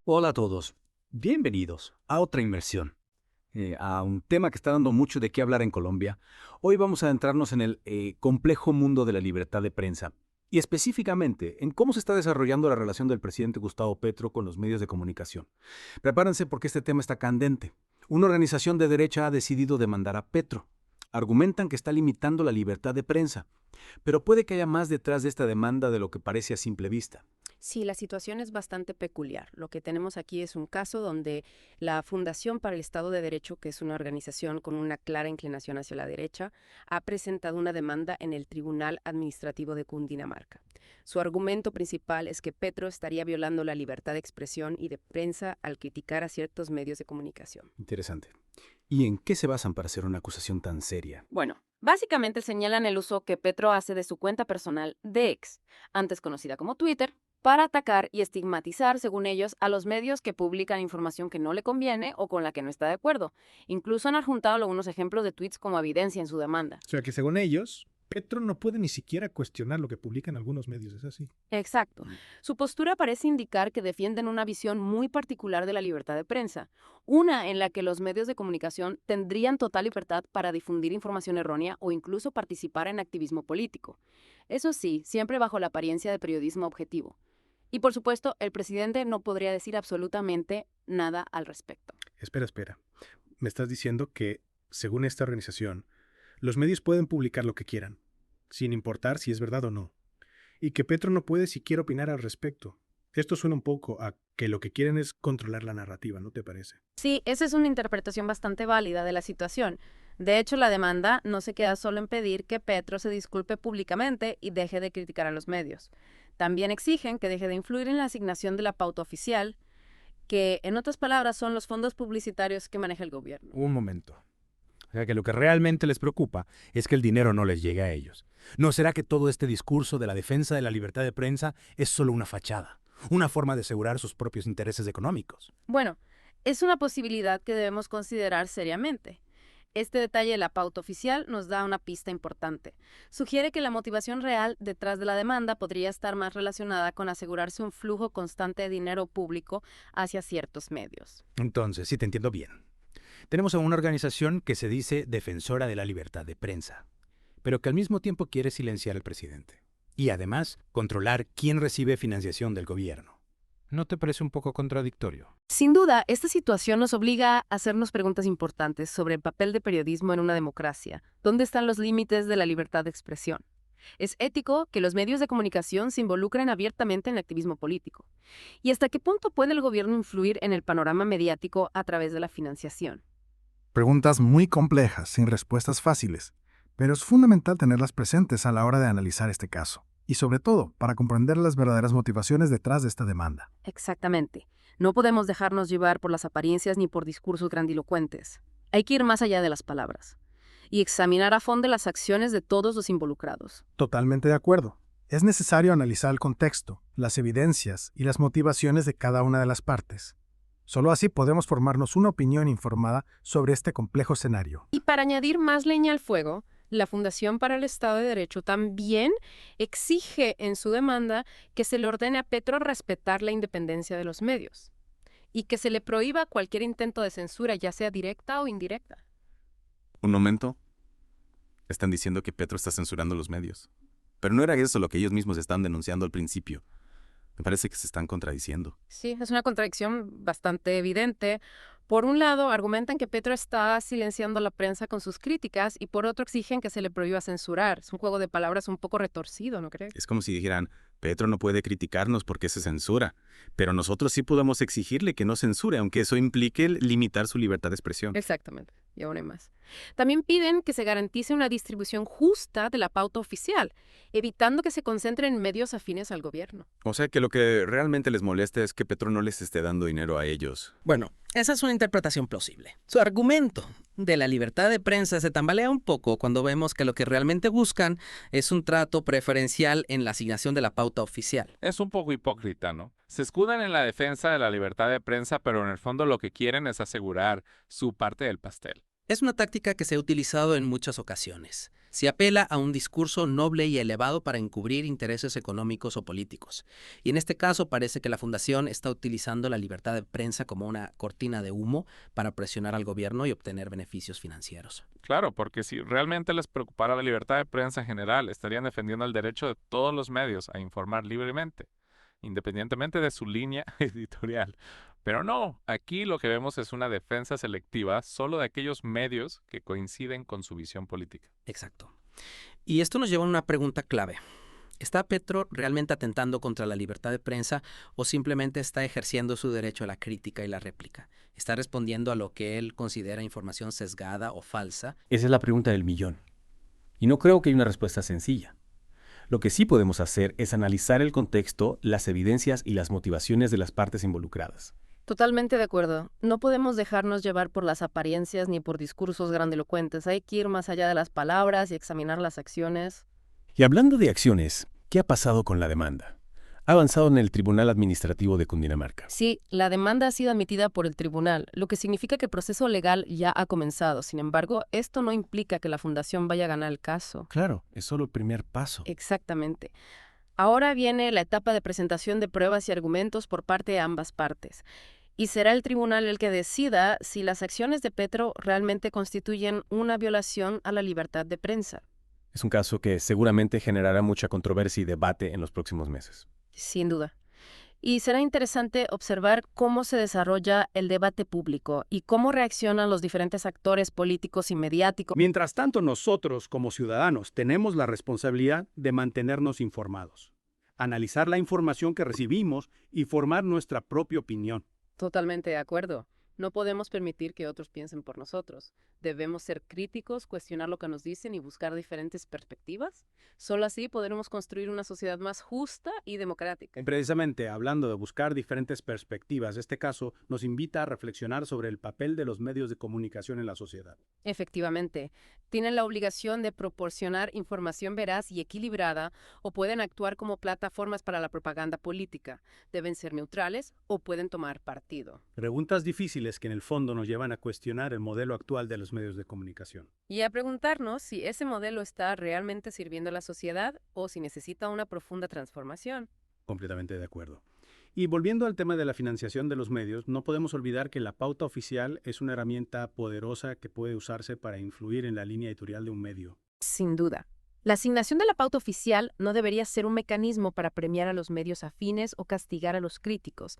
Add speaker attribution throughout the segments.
Speaker 1: Hola a todos, bienvenidos a otra inmersión, a un tema que está dando mucho de qué hablar en Colombia. Hoy vamos a adentrarnos en el complejo mundo de la libertad de prensa y específicamente en cómo se está desarrollando la relación del presidente Gustavo Petro con los medios de comunicación. Prepárense porque este tema está candente. Una organización de derecha ha decidido demandar a Petro. Argumentan que está limitando la libertad de prensa, pero puede que haya más detrás de esta demanda de lo que parece a simple vista.
Speaker 2: Sí, la situación es bastante peculiar. Lo que tenemos aquí es un caso donde la Fundación para el Estado de Derecho, que es una organización con una clara inclinación hacia la derecha, ha presentado una demanda en el Tribunal Administrativo de Cundinamarca. Su argumento principal es que Petro estaría violando la libertad de expresión y de prensa al criticar a ciertos medios de comunicación.
Speaker 1: Interesante. ¿Y en qué se basan para hacer una acusación tan seria?
Speaker 2: Bueno, básicamente señalan el uso que Petro hace de su cuenta personal de X, antes conocida como Twitter, para atacar y estigmatizar, según ellos, a los medios que publican información que no le conviene o con la que no está de acuerdo. Incluso han adjuntado algunos ejemplos de tweets como evidencia en su demanda.
Speaker 3: O sea que según ellos, Petro no puede ni siquiera cuestionar lo que publican algunos medios, ¿es así?
Speaker 2: Exacto. Su postura parece indicar que defienden una visión muy particular de la libertad de prensa, una en la que los medios de comunicación tendrían total libertad para difundir información errónea o incluso participar en activismo político. Eso sí, siempre bajo la apariencia de periodismo objetivo. Y por supuesto, el presidente no podría decir absolutamente nada al respecto.
Speaker 3: Espera. Me estás diciendo que, según esta organización, los medios pueden publicar lo que quieran, sin importar si es verdad o no, y que Petro no puede siquiera opinar al respecto. Esto suena un poco a que lo que quieren es controlar la narrativa, ¿no te parece?
Speaker 2: Sí, esa es una interpretación bastante válida de la situación. De hecho, la demanda no se queda solo en pedir que Petro se disculpe públicamente y deje de criticar a los medios. También exigen que deje de influir en la asignación de la pauta oficial, que en otras palabras son los fondos publicitarios que maneja el gobierno.
Speaker 4: Un momento. O sea que lo que realmente les preocupa es que el dinero no les llegue a ellos. ¿No será que todo este discurso de la defensa de la libertad de prensa es solo una fachada? Una forma de asegurar sus propios intereses económicos.
Speaker 2: Bueno, es una posibilidad que debemos considerar seriamente. Este detalle de la pauta oficial nos da una pista importante. Sugiere que la motivación real detrás de la demanda podría estar más relacionada con asegurarse un flujo constante de dinero público hacia ciertos medios.
Speaker 4: Entonces, si te entiendo bien, tenemos a una organización que se dice defensora de la libertad de prensa, pero que al mismo tiempo quiere silenciar al presidente. Y además, controlar quién recibe financiación del gobierno. ¿No te parece un poco contradictorio?
Speaker 2: Sin duda, esta situación nos obliga a hacernos preguntas importantes sobre el papel del periodismo en una democracia. ¿Dónde están los límites de la libertad de expresión? ¿Es ético que los medios de comunicación se involucren abiertamente en el activismo político? ¿Y hasta qué punto puede el gobierno influir en el panorama mediático a través de la financiación?
Speaker 5: Preguntas muy complejas, sin respuestas fáciles, pero es fundamental tenerlas presentes a la hora de analizar este caso, y sobre todo para comprender las verdaderas motivaciones detrás de esta demanda.
Speaker 2: Exactamente. No podemos dejarnos llevar por las apariencias ni por discursos grandilocuentes. Hay que ir más allá de las palabras y examinar a fondo las acciones de todos los involucrados.
Speaker 5: Totalmente de acuerdo. Es necesario analizar el contexto, las evidencias y las motivaciones de cada una de las partes. Solo así podemos formarnos una opinión informada sobre este complejo escenario.
Speaker 2: Y para añadir más leña al fuego, la Fundación para el Estado de Derecho también exige en su demanda que se le ordene a Petro respetar la independencia de los medios y que se le prohíba cualquier intento de censura, ya sea directa o indirecta.
Speaker 6: Un momento. Están diciendo que Petro está censurando los medios. Pero no era eso lo que ellos mismos estaban denunciando al principio. Me parece que se están contradiciendo.
Speaker 2: Sí, es una contradicción bastante evidente. Por un lado, argumentan que Petro está silenciando a la prensa con sus críticas y por otro exigen que se le prohíba censurar. Es un juego de palabras un poco retorcido, ¿no crees?
Speaker 6: Es como si dijeran, Petro no puede criticarnos porque se censura, pero nosotros sí podemos exigirle que no censure, aunque eso implique limitar su libertad de expresión.
Speaker 2: Exactamente, y aún hay más. También piden que se garantice una distribución justa de la pauta oficial, evitando que se concentre en medios afines al gobierno.
Speaker 6: O sea que lo que realmente les molesta es que Petro no les esté dando dinero a ellos.
Speaker 7: Bueno, esa es una interpretación plausible. Su argumento de la libertad de prensa se tambalea un poco cuando vemos que lo que realmente buscan es un trato preferencial en la asignación de la pauta oficial.
Speaker 8: Es un poco hipócrita, ¿no? Se escudan en la defensa de la libertad de prensa, pero en el fondo lo que quieren es asegurar su parte del pastel.
Speaker 7: Es una táctica que se ha utilizado en muchas ocasiones. Se apela a un discurso noble y elevado para encubrir intereses económicos o políticos. Y en este caso parece que la Fundación está utilizando la libertad de prensa como una cortina de humo para presionar al gobierno y obtener beneficios financieros.
Speaker 8: Claro, porque si realmente les preocupara la libertad de prensa en general, estarían defendiendo el derecho de todos los medios a informar libremente, independientemente de su línea editorial. Pero no, aquí lo que vemos es una defensa selectiva solo de aquellos medios que coinciden con su visión política.
Speaker 7: Exacto. Y esto nos lleva a una pregunta clave. ¿Está Petro realmente atentando contra la libertad de prensa o simplemente está ejerciendo su derecho a la crítica y la réplica? ¿Está respondiendo a lo que él considera información sesgada o falsa?
Speaker 9: Esa es la pregunta del millón. Y no creo que haya una respuesta sencilla. Lo que sí podemos hacer es analizar el contexto, las evidencias y las motivaciones de las partes involucradas.
Speaker 2: Totalmente de acuerdo. No podemos dejarnos llevar por las apariencias ni por discursos grandilocuentes. Hay que ir más allá de las palabras y examinar las acciones.
Speaker 9: Y hablando de acciones, ¿qué ha pasado con la demanda? Ha avanzado en el Tribunal Administrativo de Cundinamarca.
Speaker 2: Sí, la demanda ha sido admitida por el tribunal, lo que significa que el proceso legal ya ha comenzado. Sin embargo, esto no implica que la fundación vaya a ganar el caso.
Speaker 9: Claro, es solo el primer paso.
Speaker 2: Exactamente. Ahora viene la etapa de presentación de pruebas y argumentos por parte de ambas partes. Y será el tribunal el que decida si las acciones de Petro realmente constituyen una violación a la libertad de prensa.
Speaker 9: Es un caso que seguramente generará mucha controversia y debate en los próximos meses.
Speaker 2: Sin duda. Y será interesante observar cómo se desarrolla el debate público y cómo reaccionan los diferentes actores políticos y mediáticos.
Speaker 10: Mientras tanto, nosotros, como ciudadanos, tenemos la responsabilidad de mantenernos informados, analizar la información que recibimos y formar nuestra propia opinión.
Speaker 2: Totalmente de acuerdo. No podemos permitir que otros piensen por nosotros. Debemos ser críticos, cuestionar lo que nos dicen y buscar diferentes perspectivas. Solo así podremos construir una sociedad más justa y democrática.
Speaker 10: Precisamente, hablando de buscar diferentes perspectivas, este caso nos invita a reflexionar sobre el papel de los medios de comunicación en la sociedad.
Speaker 2: Efectivamente, tienen la obligación de proporcionar información veraz y equilibrada o pueden actuar como plataformas para la propaganda política. Deben ser neutrales o pueden tomar partido.
Speaker 10: Preguntas difíciles que en el fondo nos llevan a cuestionar el modelo actual de los medios de comunicación.
Speaker 2: Y a preguntarnos si ese modelo está realmente sirviendo a la sociedad o si necesita una profunda transformación.
Speaker 10: Completamente de acuerdo. Y volviendo al tema de la financiación de los medios, no podemos olvidar que la pauta oficial es una herramienta poderosa que puede usarse para influir en la línea editorial de un medio.
Speaker 2: Sin duda. La asignación de la pauta oficial no debería ser un mecanismo para premiar a los medios afines o castigar a los críticos.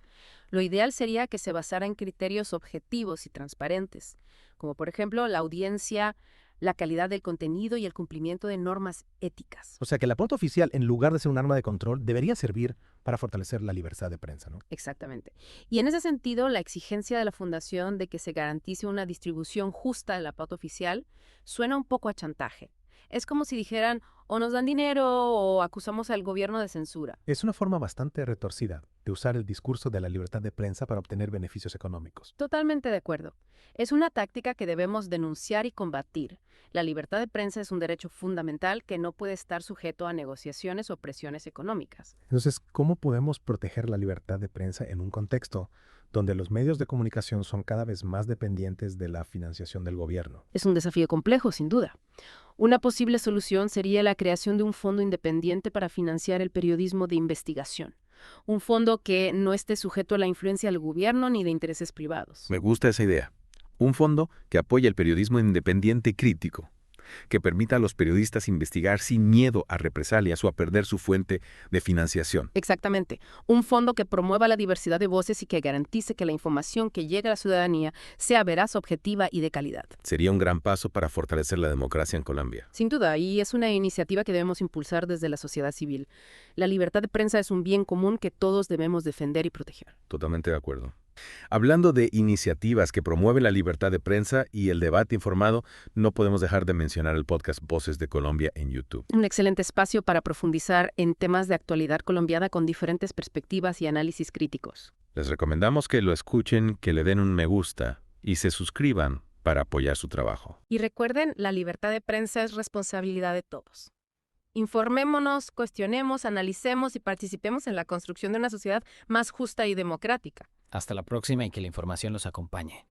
Speaker 2: Lo ideal sería que se basara en criterios objetivos y transparentes, como por ejemplo la audiencia, la calidad del contenido y el cumplimiento de normas éticas.
Speaker 11: O sea que la pauta oficial, en lugar de ser un arma de control, debería servir para fortalecer la libertad de prensa, ¿no?
Speaker 2: Exactamente. Y en ese sentido, la exigencia de la Fundación de que se garantice una distribución justa de la pauta oficial suena un poco a chantaje. Es como si dijeran, o nos dan dinero o acusamos al gobierno de censura.
Speaker 11: Es una forma bastante retorcida de usar el discurso de la libertad de prensa para obtener beneficios económicos.
Speaker 2: Totalmente de acuerdo. Es una táctica que debemos denunciar y combatir. La libertad de prensa es un derecho fundamental que no puede estar sujeto a negociaciones o presiones económicas.
Speaker 11: Entonces, ¿cómo podemos proteger la libertad de prensa en un contexto donde los medios de comunicación son cada vez más dependientes de la financiación del gobierno?
Speaker 2: Es un desafío complejo, sin duda. Una posible solución sería la creación de un fondo independiente para financiar el periodismo de investigación. Un fondo que no esté sujeto a la influencia del gobierno ni de intereses privados.
Speaker 12: Me gusta esa idea. Un fondo que apoye el periodismo independiente crítico, que permita a los periodistas investigar sin miedo a represalias o a perder su fuente de financiación.
Speaker 2: Exactamente. Un fondo que promueva la diversidad de voces y que garantice que la información que llegue a la ciudadanía sea veraz, objetiva y de calidad.
Speaker 12: Sería un gran paso para fortalecer la democracia en Colombia.
Speaker 2: Sin duda, y es una iniciativa que debemos impulsar desde la sociedad civil. La libertad de prensa es un bien común que todos debemos defender y proteger.
Speaker 12: Totalmente de acuerdo. Hablando de iniciativas que promueven la libertad de prensa y el debate informado, no podemos dejar de mencionar el podcast Voces de Colombia en YouTube.
Speaker 2: Un excelente espacio para profundizar en temas de actualidad colombiana con diferentes perspectivas y análisis críticos.
Speaker 12: Les recomendamos que lo escuchen, que le den un me gusta y se suscriban para apoyar su trabajo.
Speaker 2: Y recuerden, la libertad de prensa es responsabilidad de todos. Informémonos, cuestionemos, analicemos y participemos en la construcción de una sociedad más justa y democrática.
Speaker 13: Hasta la próxima y que la información los acompañe.